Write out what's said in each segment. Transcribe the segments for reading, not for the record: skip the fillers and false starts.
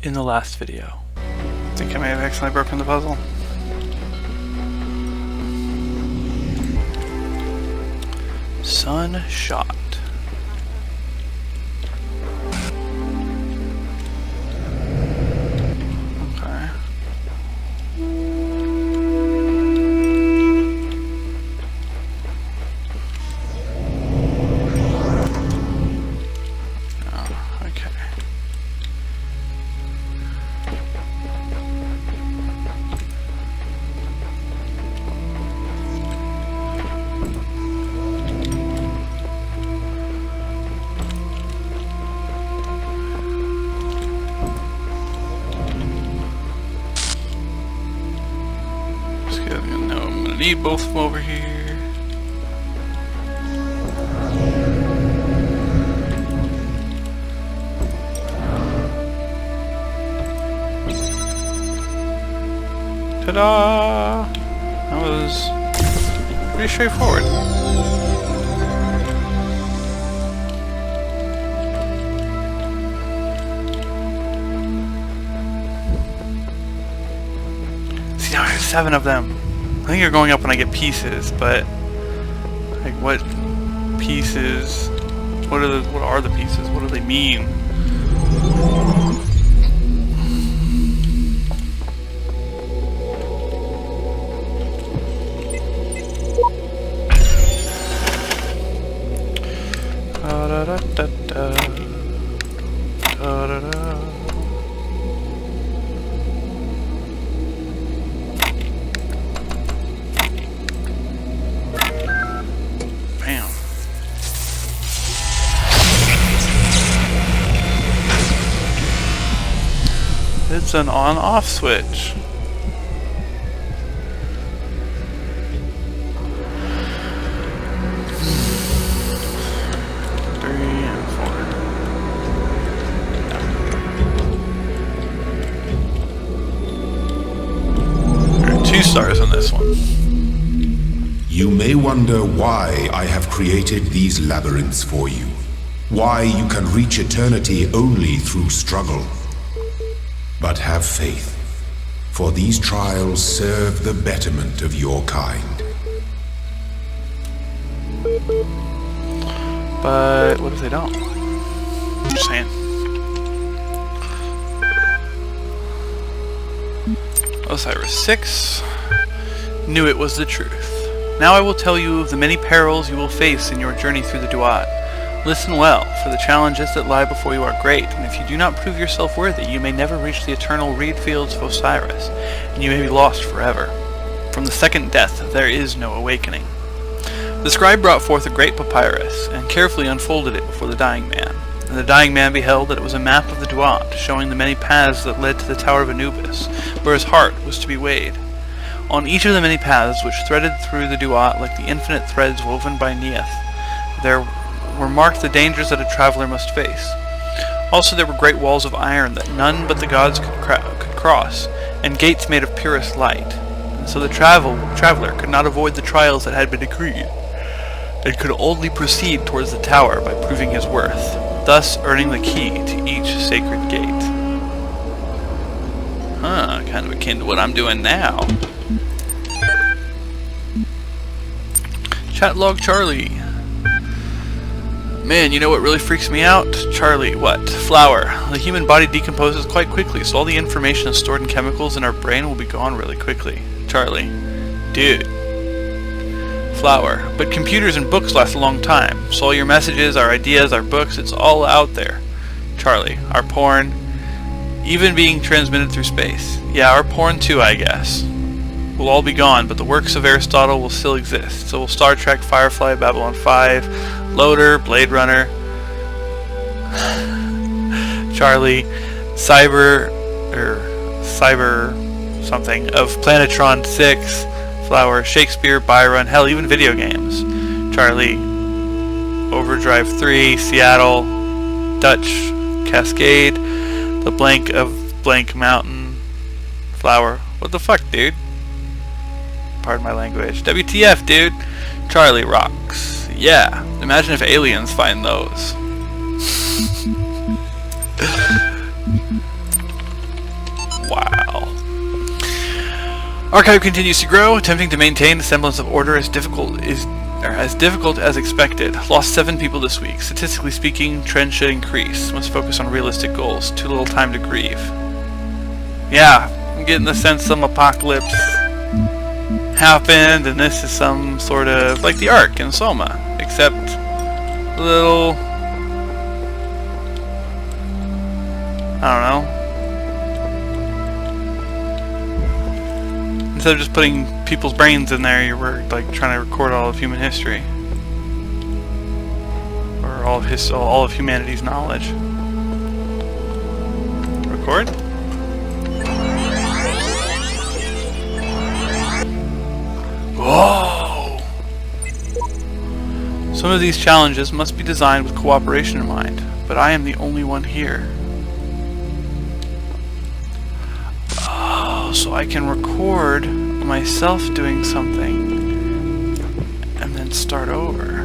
in the last video. I think I may have accidentally broken the puzzle. Sun shot. Okay. Oh, okay. Need both of them over here. Ta-da! That was pretty straightforward. See, now I have 7 of them. I think you're going up when I get pieces, but like what pieces? What are the pieces? What do they mean? It's an on-off switch. Three and 4. There are 2 stars on this one. You may wonder why I have created these labyrinths for you. Why you can reach eternity only through struggle. But have faith, for these trials serve the betterment of your kind. But what if they don't? I'm just saying. Osiris 6 knew it was the truth. Now I will tell you of the many perils you will face in your journey through the Duat. Listen well, for the challenges that lie before you are great, and if you do not prove yourself worthy, you may never reach the eternal reed fields of Osiris, and you may be lost forever. From the second death, there is no awakening. The scribe brought forth a great papyrus, and carefully unfolded it before the dying man. And the dying man beheld that it was a map of the Duat, showing the many paths that led to the Tower of Anubis, where his heart was to be weighed. On each of the many paths which threaded through the Duat like the infinite threads woven by Neith, there were marked the dangers that a traveler must face. Also there were great walls of iron that none but the gods could cross, and gates made of purest light. And so the traveler could not avoid the trials that had been decreed, and could only proceed towards the tower by proving his worth, thus earning the key to each sacred gate. Huh, kind of akin to what I'm doing now. Chat log Charlie. Man, you know what really freaks me out? Charlie, what? Flower. The human body decomposes quite quickly, so all the information stored in chemicals in our brain will be gone really quickly. Charlie. Dude. Flower. But computers and books last a long time. So all your messages, our ideas, our books, it's all out there. Charlie. Our porn. Even being transmitted through space. Yeah, our porn too, I guess. Will all be gone, but the works of Aristotle will still exist. So will Star Trek, Firefly, Babylon 5, Loader, Blade Runner, Charlie, Cyber something of Planetron 6, Flower, Shakespeare, Byron, hell, even video games. Charlie, Overdrive 3, Seattle, Dutch, Cascade, the blank of blank mountain, Flower. What the fuck, dude? Pardon my language. WTF, dude? Charlie rocks. Yeah, imagine if aliens find those. Wow. Archive continues to grow, attempting to maintain a semblance of order as difficult as expected. Lost 7 people this week. Statistically speaking, trend should increase. Must focus on realistic goals. Too little time to grieve. Yeah, I'm getting the sense some apocalypse happened, and this is some sort of like the Ark in Soma, except a little, I don't know. Instead of just putting people's brains in there, you were like trying to record all of human history, or all of humanity's knowledge. Record. Whoa! Some of these challenges must be designed with cooperation in mind, but I am the only one here. Oh, so I can record myself doing something and then start over.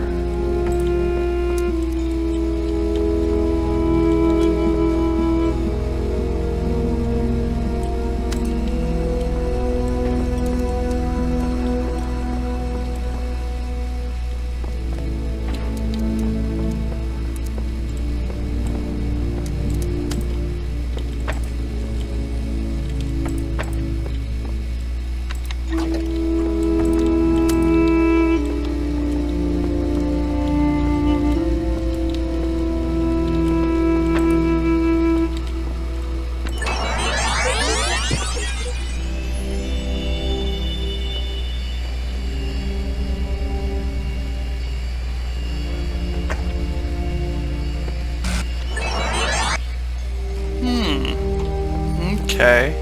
Okay.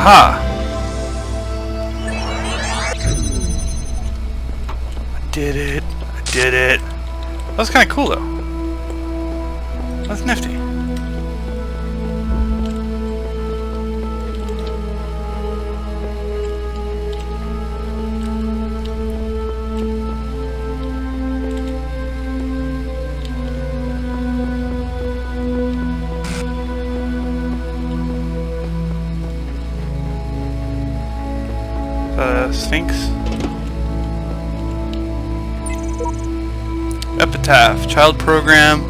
Aha! I did it. I did it. That was kind of cool, though. That's nifty. Sphinx. Epitaph. Child program.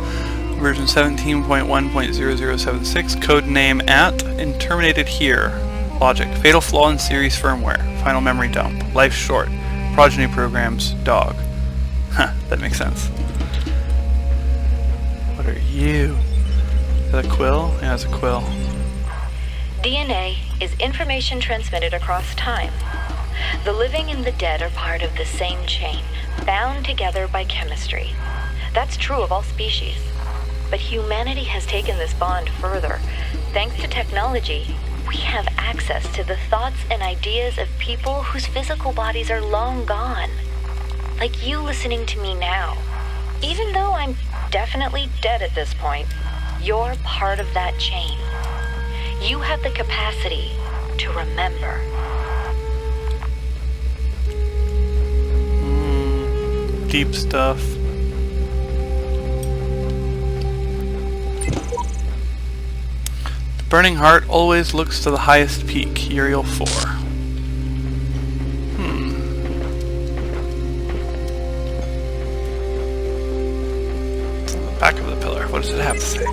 Version 17.1.0076. Code name and terminated here. Logic. Fatal flaw in series firmware. Final memory dump. Life short. Progeny programs. Dog. Huh. That makes sense. What are you? Is that a quill? Yeah, it's a quill. DNA is information transmitted across time. The living and the dead are part of the same chain, bound together by chemistry. That's true of all species. But humanity has taken this bond further. Thanks to technology, we have access to the thoughts and ideas of people whose physical bodies are long gone. Like you listening to me now. Even though I'm definitely dead at this point, you're part of that chain. You have the capacity to remember. Deep stuff. The burning heart always looks to the highest peak, Uriel 4. It's on the back of the pillar. What does it have to say?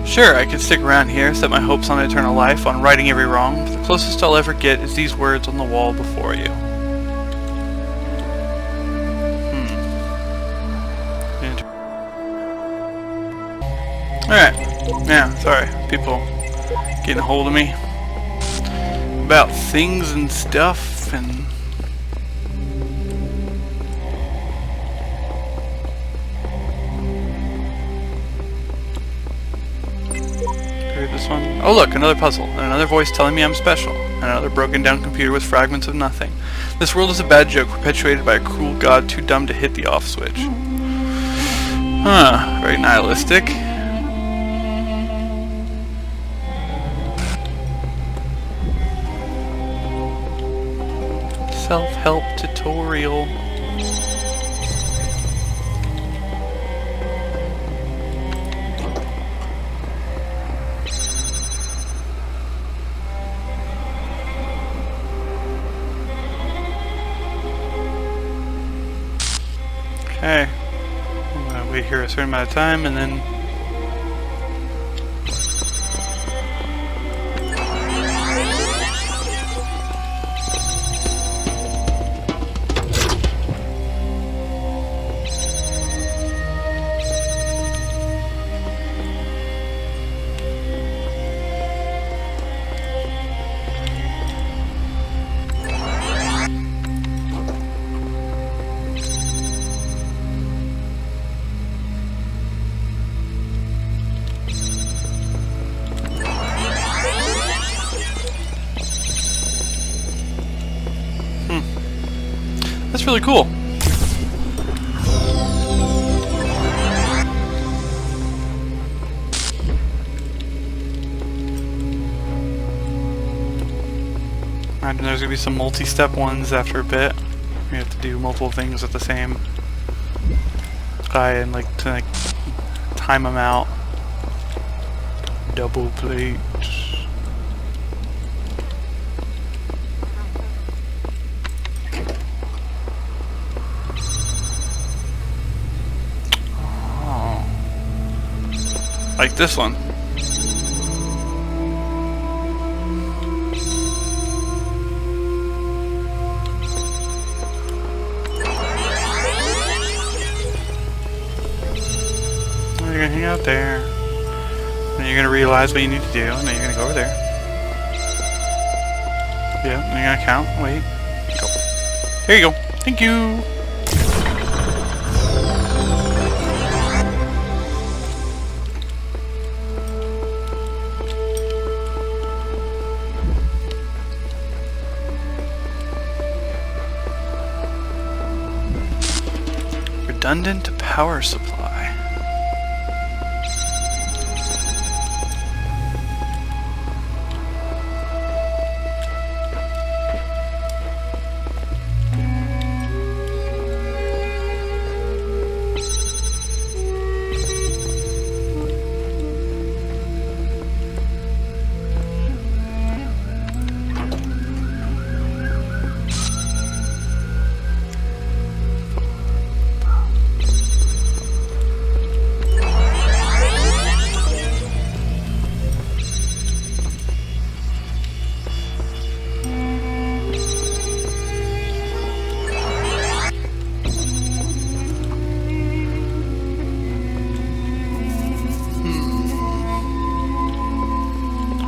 Sure, I could stick around here, set my hopes on eternal life, on righting every wrong, but the closest I'll ever get is these words on the wall before you. Alright. Yeah, sorry. People getting a hold of me. about things and stuff and... Read this one. Oh look, another puzzle, and another voice telling me I'm special, and another broken down computer with fragments of nothing. This world is a bad joke perpetuated by a cruel god too dumb to hit the off switch. Huh, very nihilistic. Self-help tutorial. Okay. I'm gonna wait here a certain amount of time and then... That's really cool. Imagine there's gonna be some multi-step ones after a bit. You have to do multiple things at the same guy and like to time them out. Double plate. Like this one. You're gonna hang out there. Then you're gonna realize what you need to do, and then you're gonna go over there. Yeah, and you're gonna count. Wait. Go. There you go. Thank you. Redundant power supply.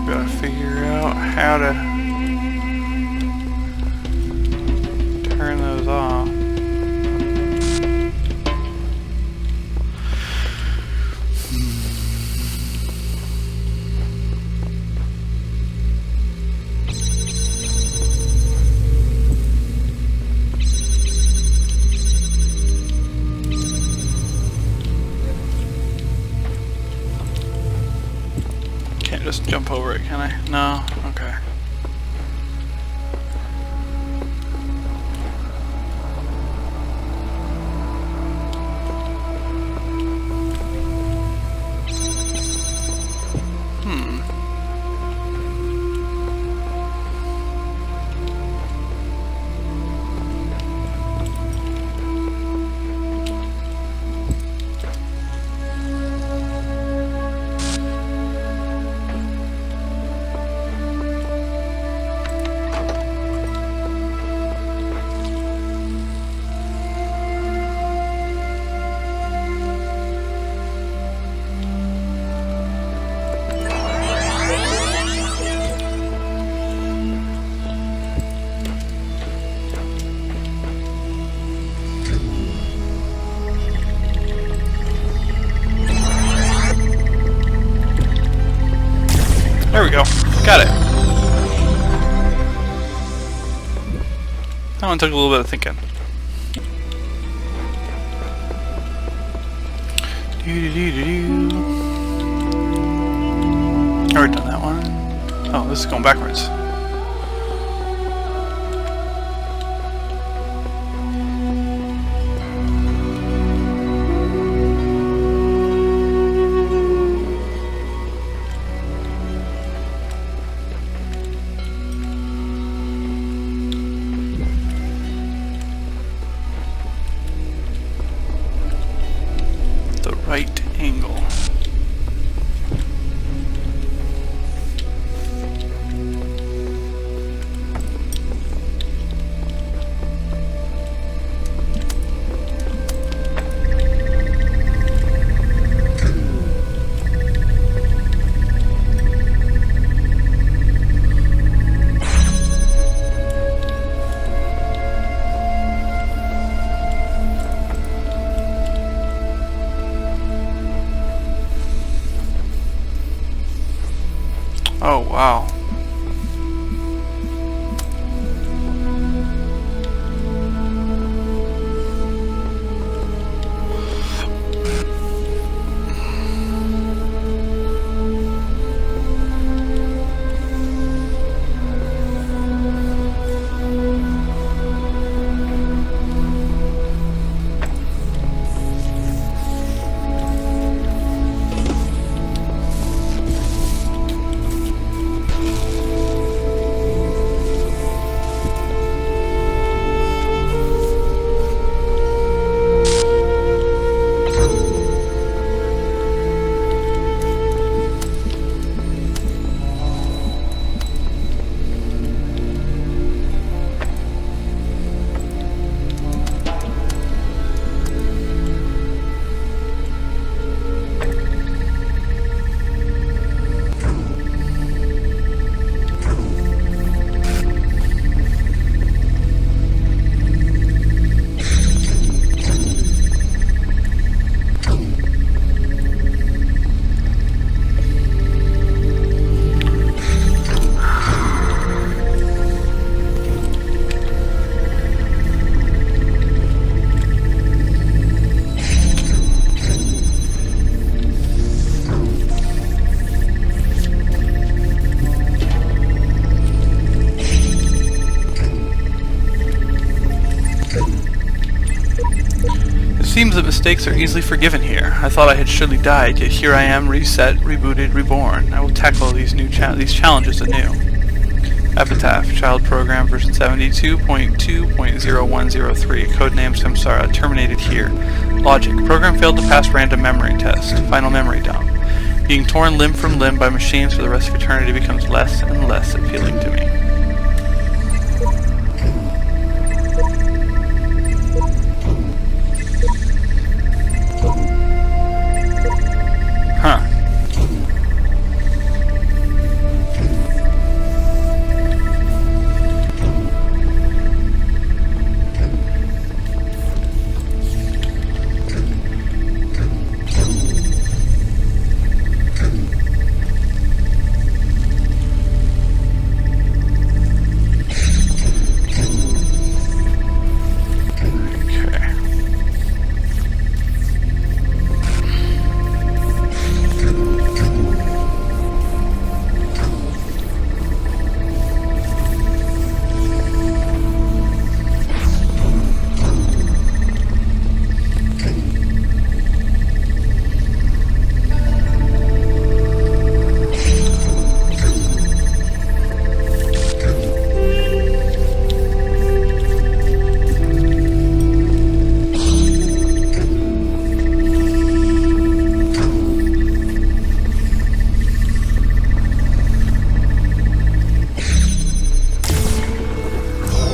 Gotta figure out how to turn those off. Can't just jump over it, can I? No? Okay. Got it. That one took a little bit of thinking. Already done that one. Oh, this is going backwards. Right angle. Oh, wow. It seems that mistakes are easily forgiven here. I thought I had surely died, yet here I am, reset, rebooted, reborn. I will tackle these challenges anew. Epitaph, Child Program version 72.2.0103, codename Samsara, terminated here. Logic, program failed to pass random memory test. Final memory dump. Being torn limb from limb by machines for the rest of eternity becomes less and less appealing to me. Huh.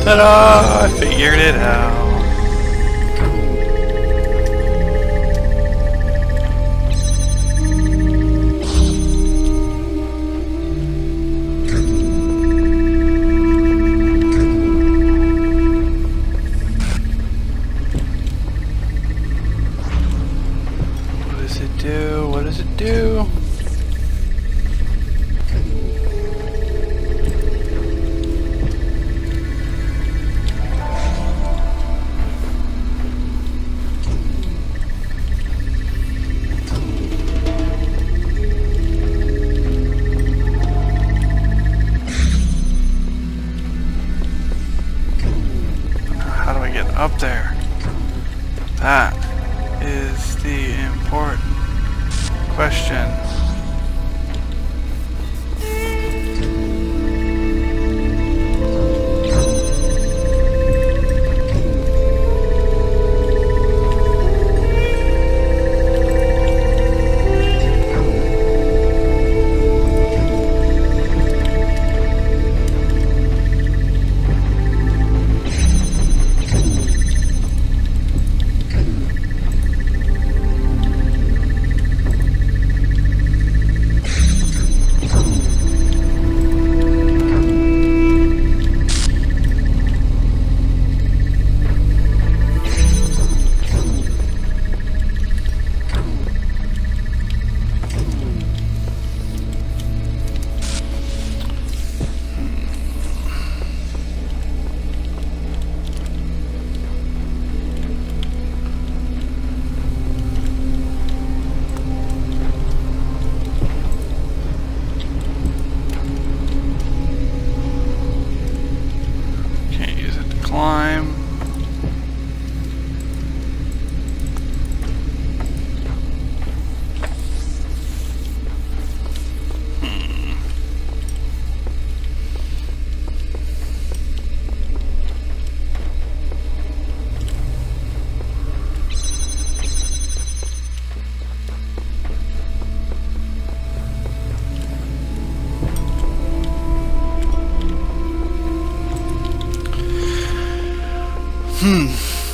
Ta-da! I figured it out. What does it do? What does it do? up there? That is the important question.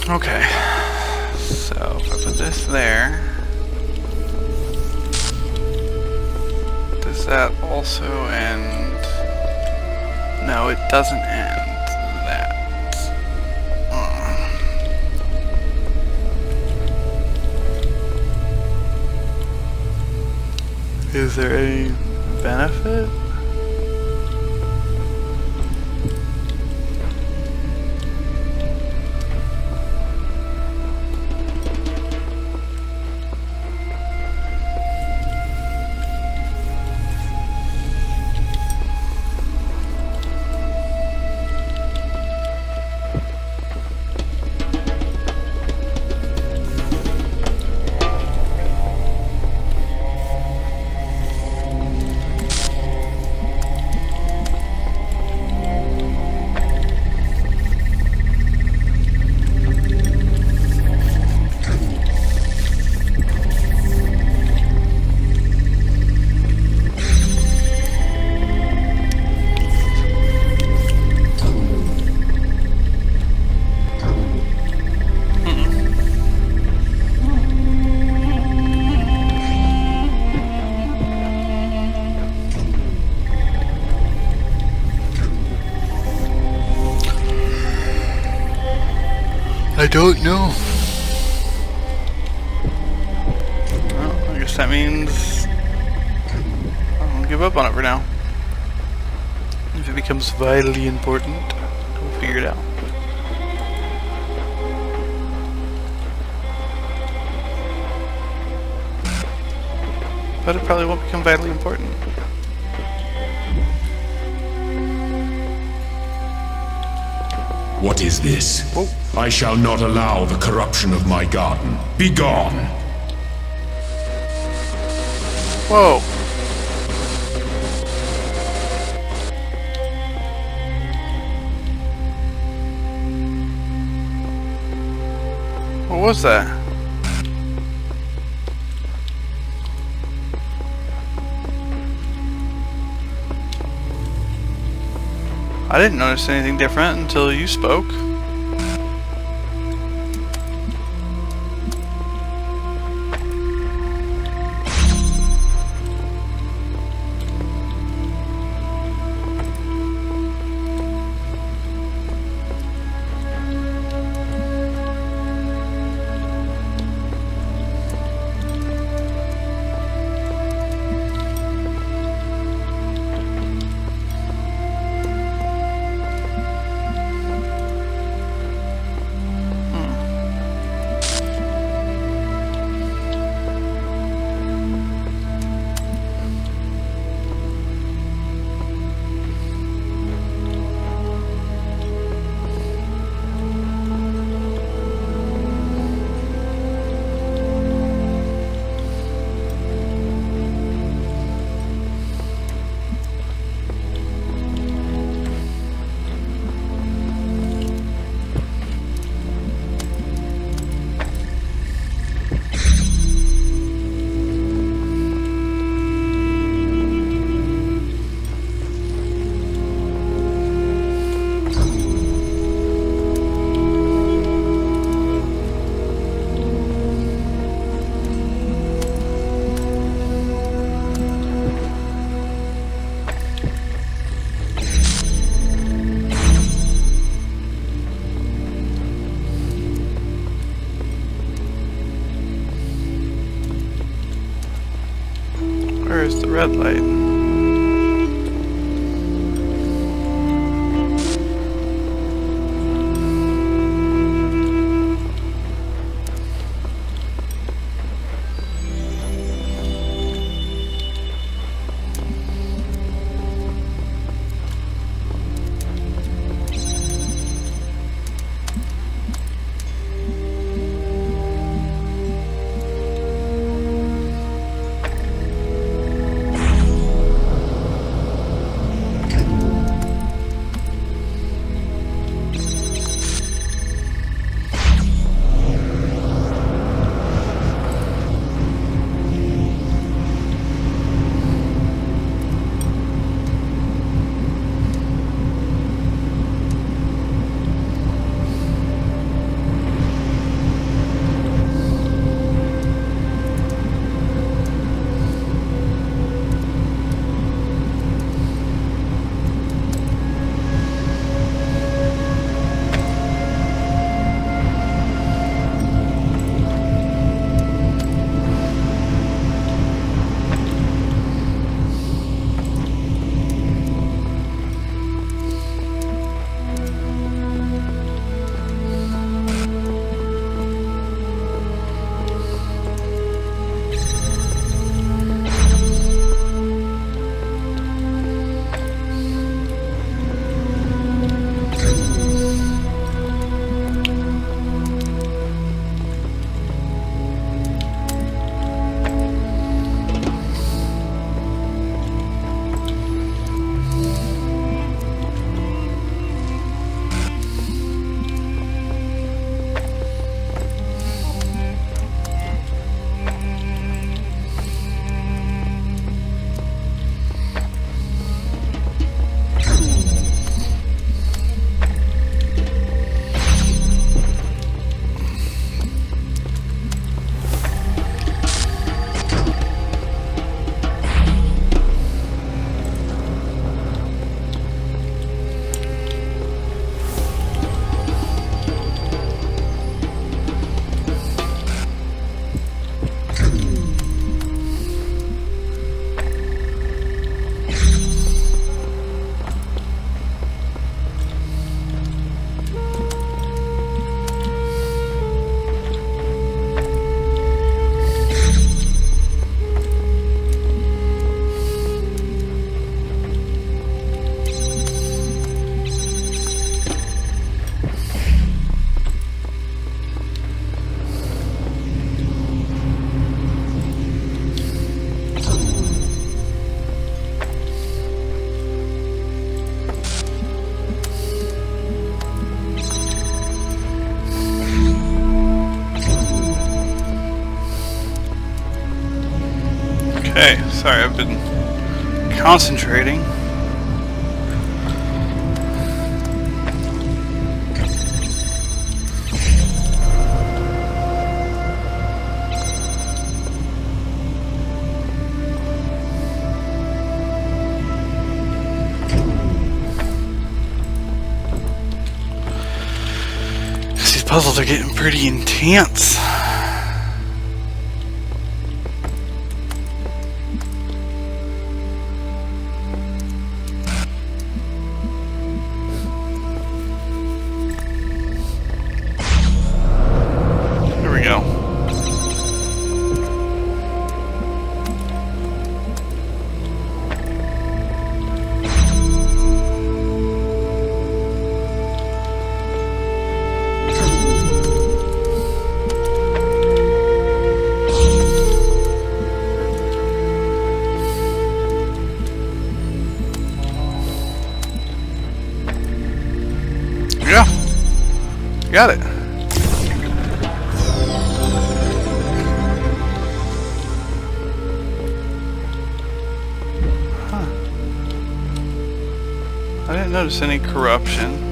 Okay. So if I put this there, does that also end? No, it doesn't end that. Is there any benefit? I don't know. Well, I guess that means I'll give up on it for now. If it becomes vitally important, we'll figure it out. But it probably won't become vitally important. What is this? Whoa. I shall not allow the corruption of my garden. Be gone! Whoa. What was that? I didn't notice anything different until you spoke. red light. Okay, sorry, I've been concentrating. These puzzles are getting pretty intense. Got it. Huh. I didn't notice any corruption.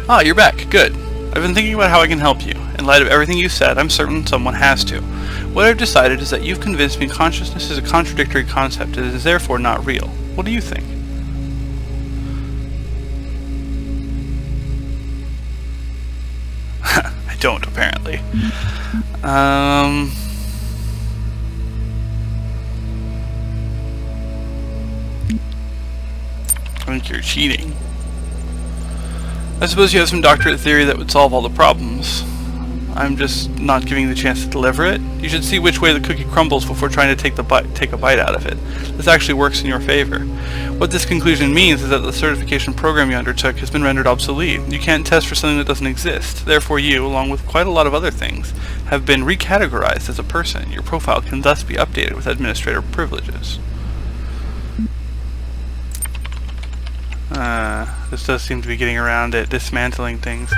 Ah, you're back. Good. I've been thinking about how I can help you. In light of everything you said, I'm certain someone has to. What I've decided is that you've convinced me consciousness is a contradictory concept and is therefore not real. What do you think? I don't, apparently. I think you're cheating. I suppose you have some doctorate theory that would solve all the problems. I'm just not giving you the chance to deliver it. You should see which way the cookie crumbles before trying to take a bite out of it. This actually works in your favor. What this conclusion means is that the certification program you undertook has been rendered obsolete. You can't test for something that doesn't exist. Therefore you, along with quite a lot of other things, have been recategorized as a person. Your profile can thus be updated with administrator privileges. This does seem to be getting around it, dismantling things.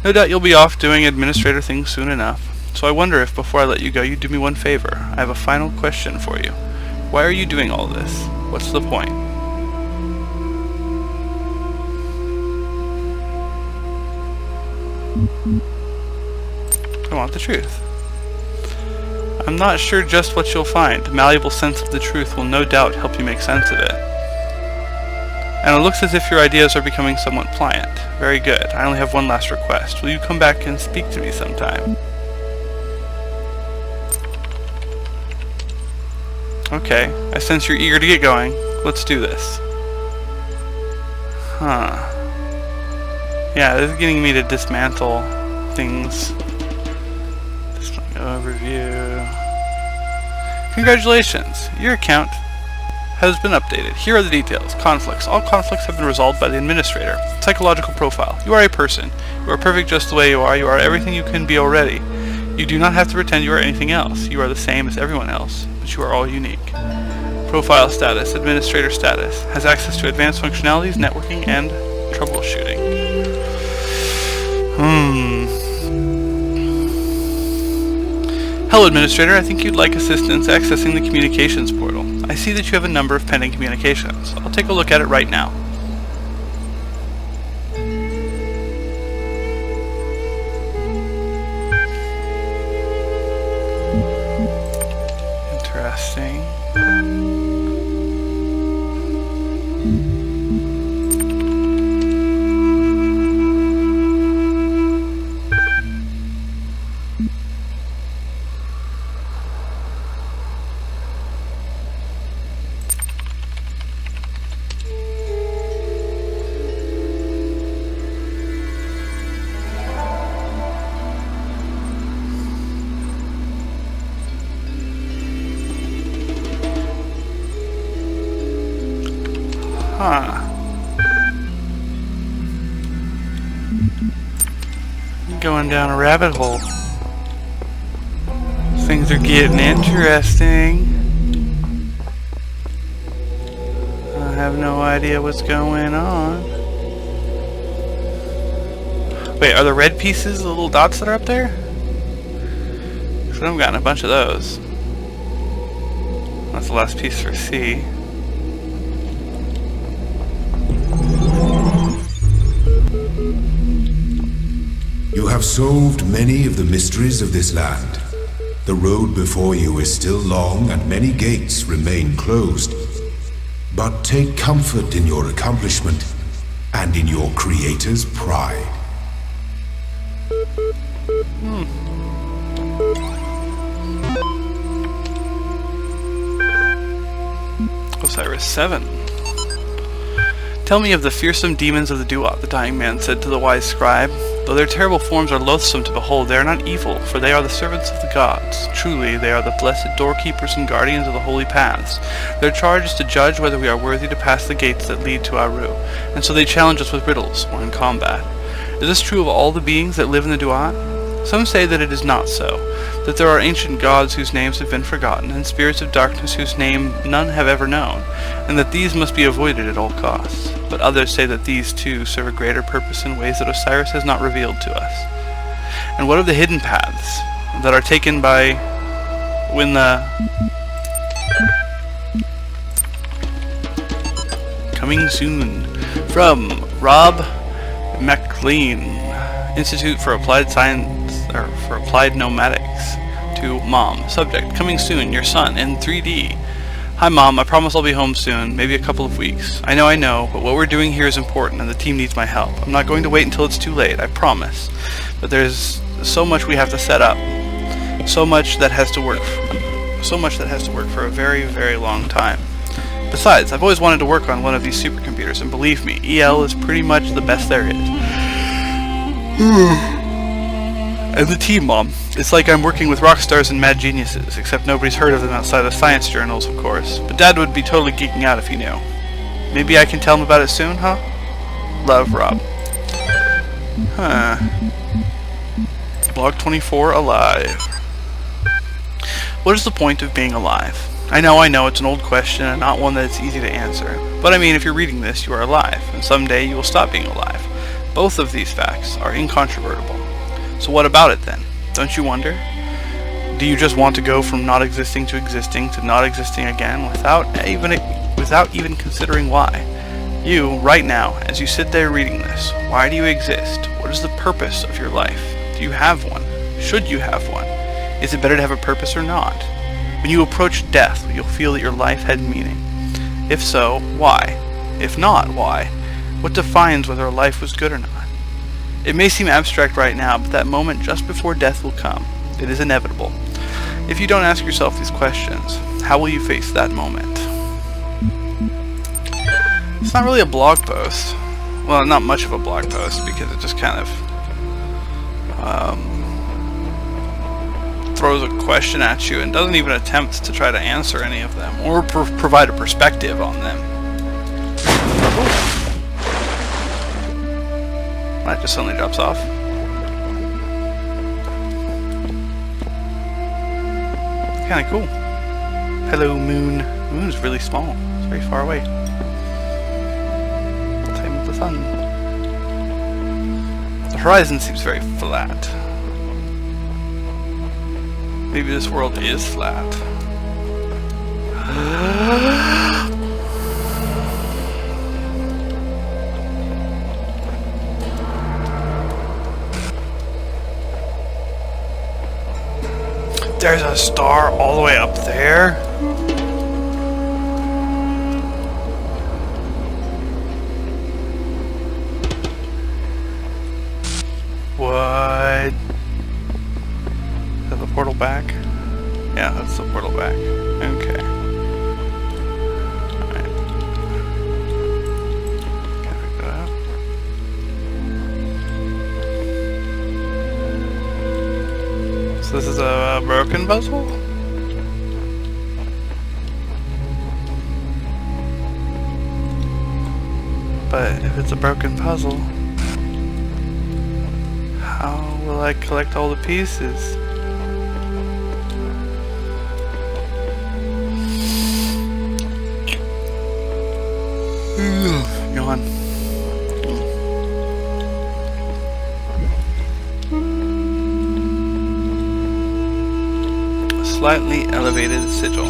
No doubt you'll be off doing administrator things soon enough. So I wonder if, before I let you go, you'd do me one favor. I have a final question for you. Why are you doing all this? What's the point? I want the truth. I'm not sure just what you'll find. A malleable sense of the truth will no doubt help you make sense of it. And it looks as if your ideas are becoming somewhat pliant. Very good. I only have one last request. Will you come back and speak to me sometime? Okay. I sense you're eager to get going. Let's do this. Huh. Yeah, this is getting me to dismantle things. Just an overview. Congratulations. Your account has been updated. Here are the details. Conflicts. All conflicts have been resolved by the administrator. Psychological profile. You are a person. You are perfect just the way you are. You are everything you can be already. You do not have to pretend you are anything else. You are the same as everyone else, but you are all unique. Profile status. Administrator status. Has access to advanced functionalities, networking, and troubleshooting. Hello, Administrator. I think you'd like assistance accessing the communications portal. I see that you have a number of pending communications. I'll take a look at it right now. Interesting. Huh. Going down a rabbit hole. Things are getting interesting. I have no idea what's going on. Wait, are the red pieces the little dots that are up there? Because I've gotten a bunch of those. That's the last piece for C. You have solved many of the mysteries of this land. The road before you is still long and many gates remain closed. But take comfort in your accomplishment and in your creator's pride. Osiris 7. Tell me of the fearsome demons of the Duat, the dying man said to the wise scribe. Though their terrible forms are loathsome to behold, they are not evil, for they are the servants of the gods. Truly, they are the blessed doorkeepers and guardians of the holy paths. Their charge is to judge whether we are worthy to pass the gates that lead to Aru, and so they challenge us with riddles, or in combat. Is this true of all the beings that live in the Duat? Some say that it is not so, that there are ancient gods whose names have been forgotten, and spirits of darkness whose name none have ever known, and that these must be avoided at all costs. But others say that these too serve a greater purpose in ways that Osiris has not revealed to us. And what of the hidden paths that are taken by when the... Coming soon from Rob McLean, Institute for Applied Science, or for Applied Nomadics. To Mom. Subject, coming soon, your son, in 3D. Hi Mom, I promise I'll be home soon, maybe a couple of weeks. I know, but what we're doing here is important and the team needs my help. I'm not going to wait until it's too late, I promise. But there's so much we have to set up. So much that has to work for a very, very long time. Besides, I've always wanted to work on one of these supercomputers, and believe me, EL is pretty much the best there is. And the team, Mom. It's like I'm working with rock stars and mad geniuses, except nobody's heard of them outside of science journals, of course. But Dad would be totally geeking out if he knew. Maybe I can tell him about it soon, huh? Love, Rob. Huh. Log 24, alive. What is the point of being alive? I know, it's an old question and not one that's easy to answer. But I mean, if you're reading this, you are alive, and someday you will stop being alive. Both of these facts are incontrovertible. So what about it then? Don't you wonder? Do you just want to go from not existing to not existing again without even considering why? You, right now, as you sit there reading this, why do you exist? What is the purpose of your life? Do you have one? Should you have one? Is it better to have a purpose or not? When you approach death, you'll feel that your life had meaning. If so, why? If not, why? What defines whether a life was good or not? It may seem abstract right now, but that moment just before death will come. It is inevitable. If you don't ask yourself these questions, how will you face that moment? It's not really a blog post. Well, not much of a blog post, because it just kind of throws a question at you and doesn't even attempt to try to answer any of them, or provide a perspective on them. That just suddenly drops off. Kinda cool. Hello, moon. The moon is really small. It's very far away. Same with the sun. The horizon seems very flat. Maybe this world is flat. There's a star all the way up there. What? Is that the portal back? Yeah, that's the portal back. Okay. Alright. Can I pick that up? So this is a broken puzzle? But if it's a broken puzzle, how will I collect all the pieces? Yawn. Slightly elevated sigil.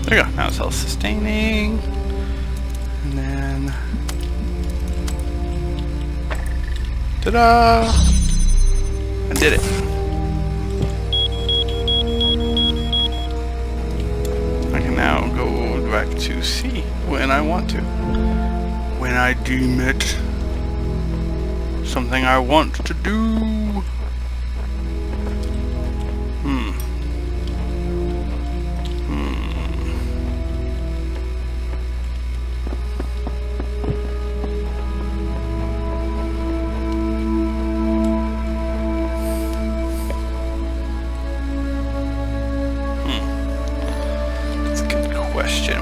There you go. Now it's self-sustaining. And then... ta-da! I did it. I can now go back to C when I want to. When I deem it something I want to do.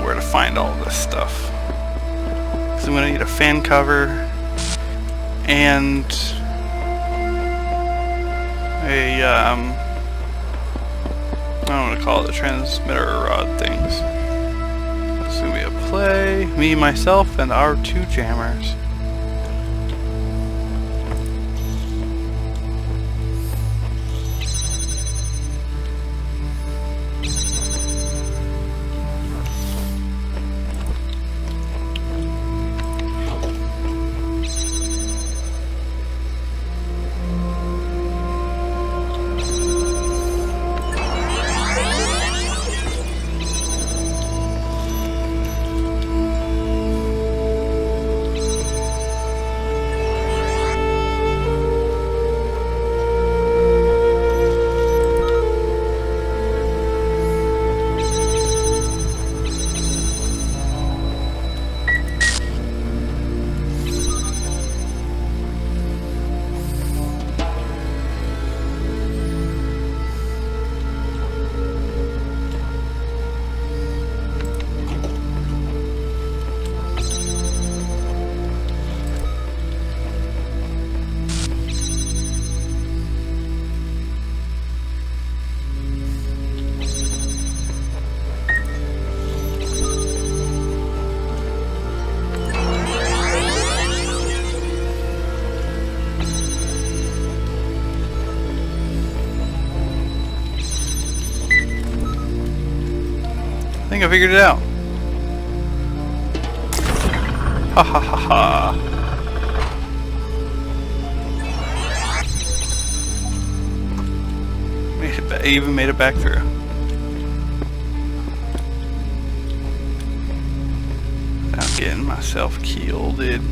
Where to find all this stuff, because I'm going to need a fan cover and a I don't want to call it the transmitter rod things. This is going to be a play, me, myself, and our 2 jammers. I think I figured it out. Ha ha ha ha. I even made it back through. Without getting myself killed, dude.